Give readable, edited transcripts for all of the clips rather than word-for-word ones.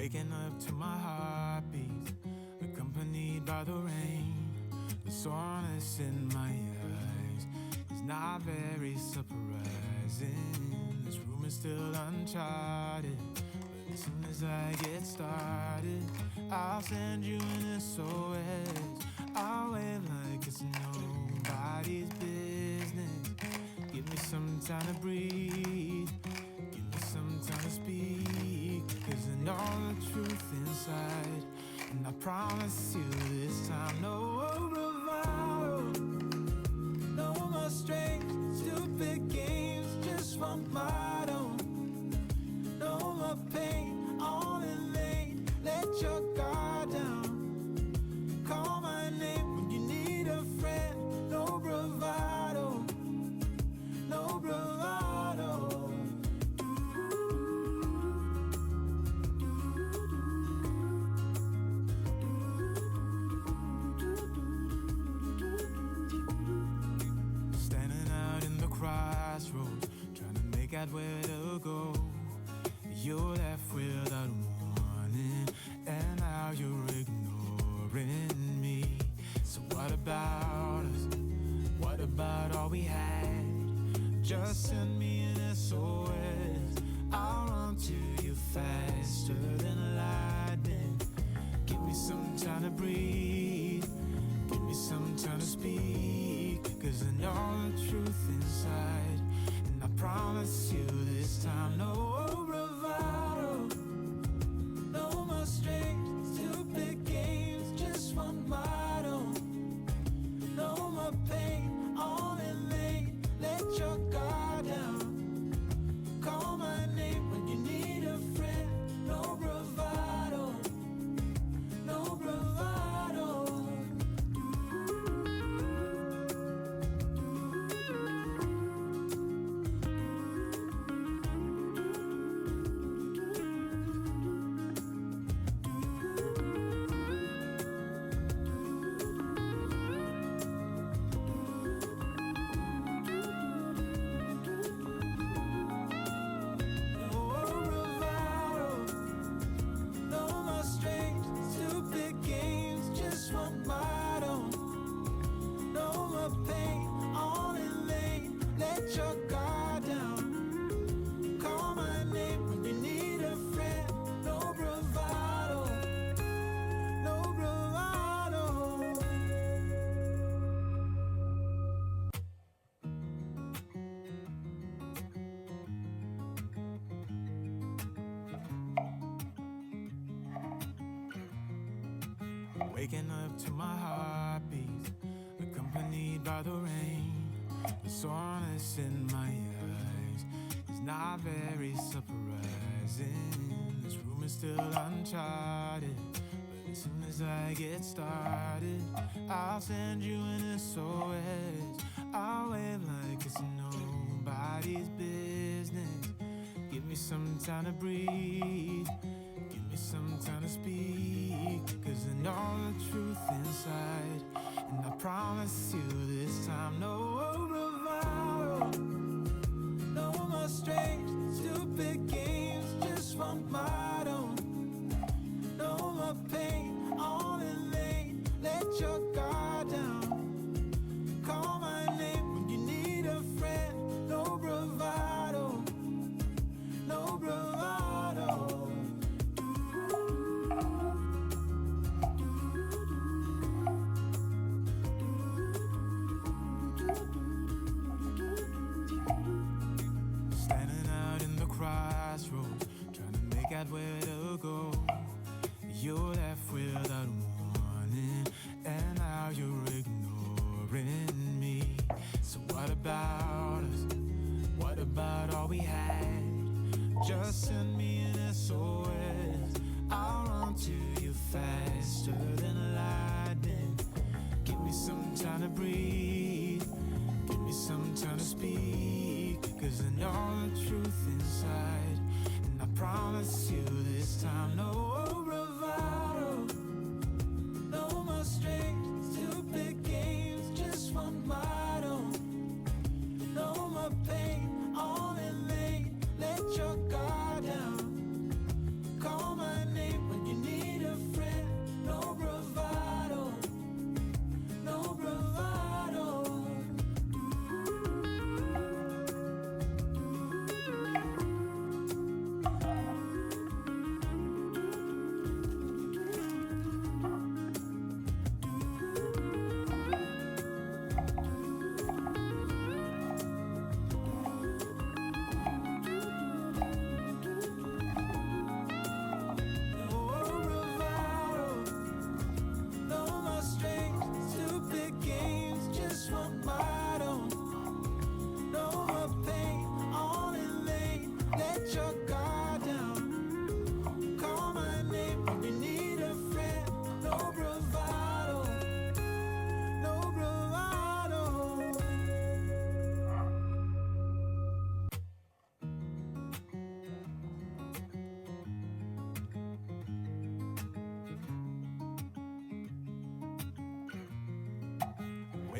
Waking up to my heartbeats, accompanied by the rain. The soreness in my eyes is not very surprising. This room is still uncharted, but as soon as I get started, I'll send you an SOS. I'll wave like it's nobody's business. Give me some time to breathe, give me some time to speak, 'cause I know the truth inside. And I promise you this time, no bravado, no more strange, stupid games, just want my own. No more pain, all in vain, let your guard down. Call my name when you need a friend, no bravado, no bravado. Crossroads, trying to make out where to go. You're left without warning, and now you're ignoring me. So what about us? What about all we had? Just send me an SOS. I'll run to you faster than lightning. Give me some time to breathe, give me some time to speak, 'cause I know the truth inside. And I promise you this time, no bravado, no more strange, stupid games, just want my own. No more pain, all in vain, let your guard down. Call my name when you need a friend, no bravado, no bravado. Waking up to my heartbeats, accompanied by the rain. The soreness in my eyes is not very surprising. This room is still uncharted, but as soon as I get started, I'll send you an SOS. I'll wave like it's nobody's business. Give me some time to breathe, give me some time to speak, 'cause I know the truth inside. And I promise you this time, no bravado, no more strange, stupid games, just want my own. No more pain, all in vain, let your guard down. Call my name when you need a friend, no bravado, no bravado. Crossroads, trying to make out where to go. You're left without warning, and now you're ignoring me. So what about us? What about all we had? Just send me an SOS. I'll run to you faster than lightning. Give me some time to breathe, give me some time to speak, 'cause I know the truth inside. And I promise you this time, no bravado, no more strange, stupid games, just want my own. No more pain, all in vain, let your guard down. Call my name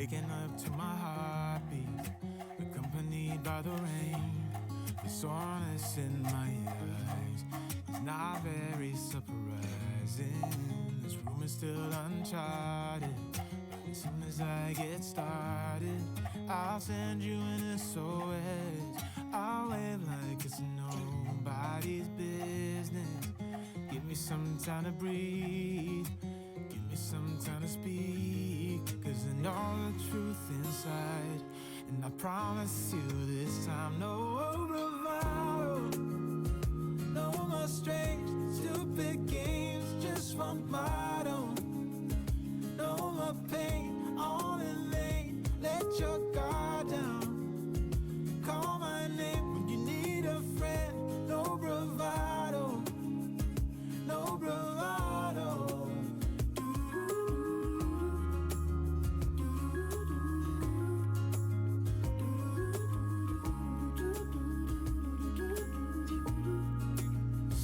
Waking up to my heartbeat, accompanied by the rain. The soreness in my eyes is not very surprising. This room is still uncharted, but as soon as I get started, I'll send you an SOS. I'll wave like it's nobody's business. Give me some time to breathe, give me some time to speak, 'cause I know the truth inside. And I promise you this time, no bravado, no more strange, stupid games, just want my own. No more pain, all in vain, let your guard down. Call my name when you need a friend, no bravado, no bravado.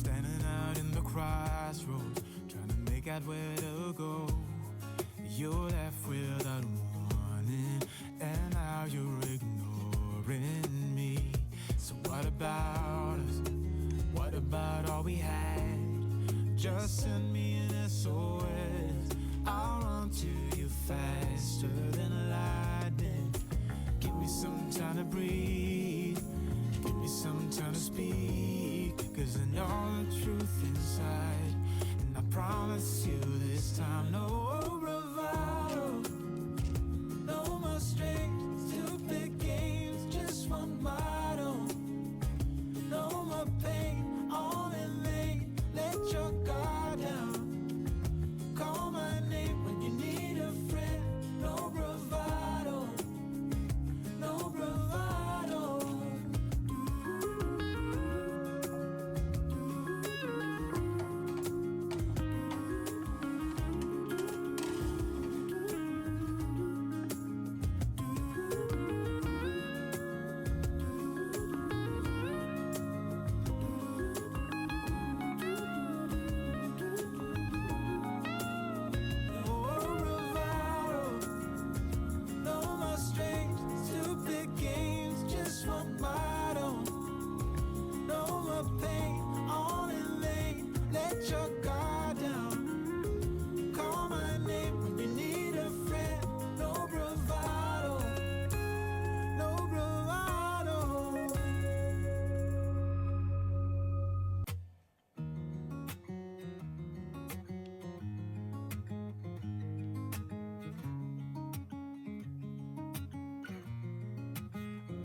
Standing out in the crossroads, trying to make out where to go. You're left without warning, and now you're ignoring me. So what about us? What about all we had? Just send me an SOS. I'll run to you faster than lightning. Give me some time to breathe, give me some time to speak, 'cause I know the truth inside. And I promise you this time, no bravado, no more strange, stupid games, just want my own. No more pain, all in vain, let your guard down. Call my name when you need a friend, no bravado, no bravado.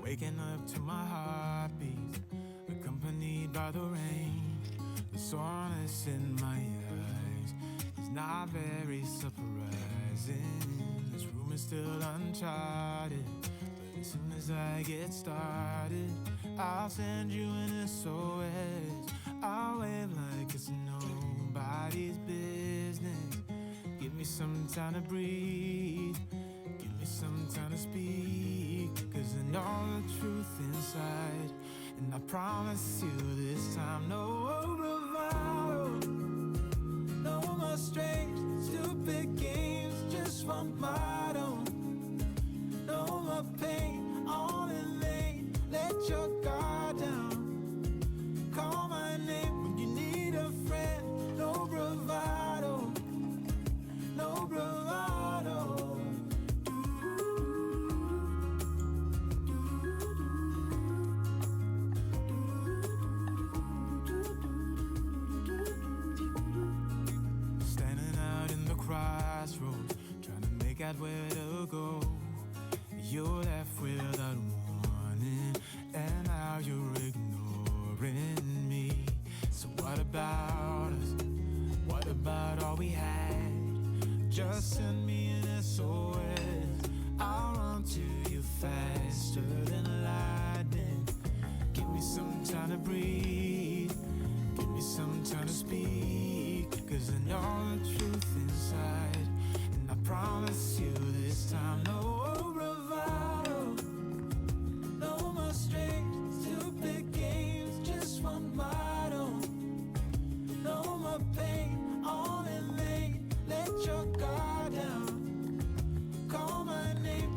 Waking up to my heartbeat, accompanied by the rain. The soreness in my eyes is not very surprising. This room is still uncharted, but as soon as I get started, I'll send you an SOS. I'll wave like it's nobody's business. Give me some time to breathe, give me some time to speak, 'cause I know the truth inside. And I promise you this time, no bravado, no more strange, stupid games, just want my own. No more pain, all in vain, let your guard down. Call my name when you need a friend, no bravado, no bravado. Standing out in the crossroads, trying to make out where to go. You're left without warning, and now you're ignoring me. So what about us? What about all we had? Just send me an SOS. I'll run to you faster than lightning. Give me some time to breathe, give me some time to speak, 'cause I know the truth inside. And I promise you this time, no bravado, no more strange, stupid games, just want my own. No more pain, all in vain, let your guard down. Call my name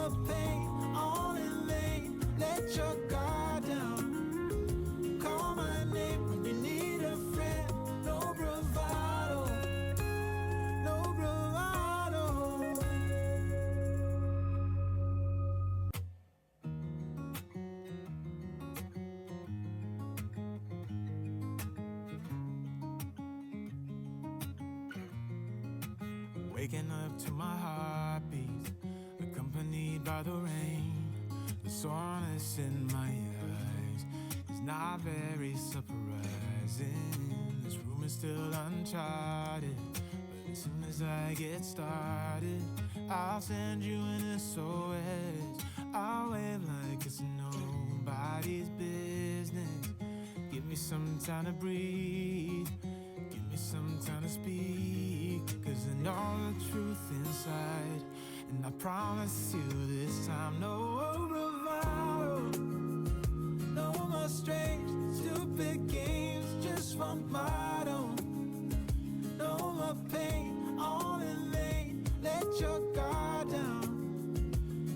more pain, all in vain. Let your guard down. Call my name when you need a friend. No bravado, no bravado. Waking up to my heartbeats, accompanied by the rain. The soreness in my eyes is not very surprising. This room is still uncharted, but as soon as I get started, I'll send you an SOS. I'll wave like it's nobody's business. Give me some time to breathe. Give me some time to speak, 'cause I know the truth inside. And I promise you this time, no bravado, no more strange, stupid games, just one motto. No more pain, all in vain. Let your guard down.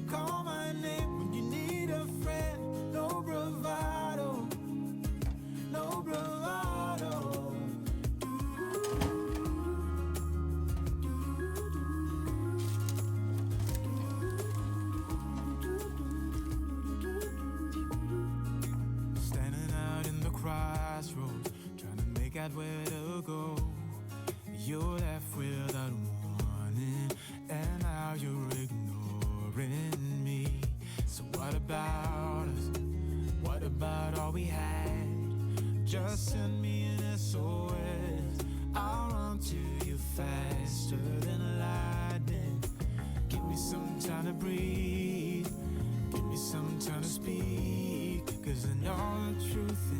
Call my name when you need a friend. No bravado, no bravado. Crossroads, trying to make out where to go. You're left without warning, and now you're ignoring me. So what about us? What about all we had? Just send me an SOS. I'll run to you faster than lightning. Give me some time to breathe. Give me some time to speak, 'cause I know the truth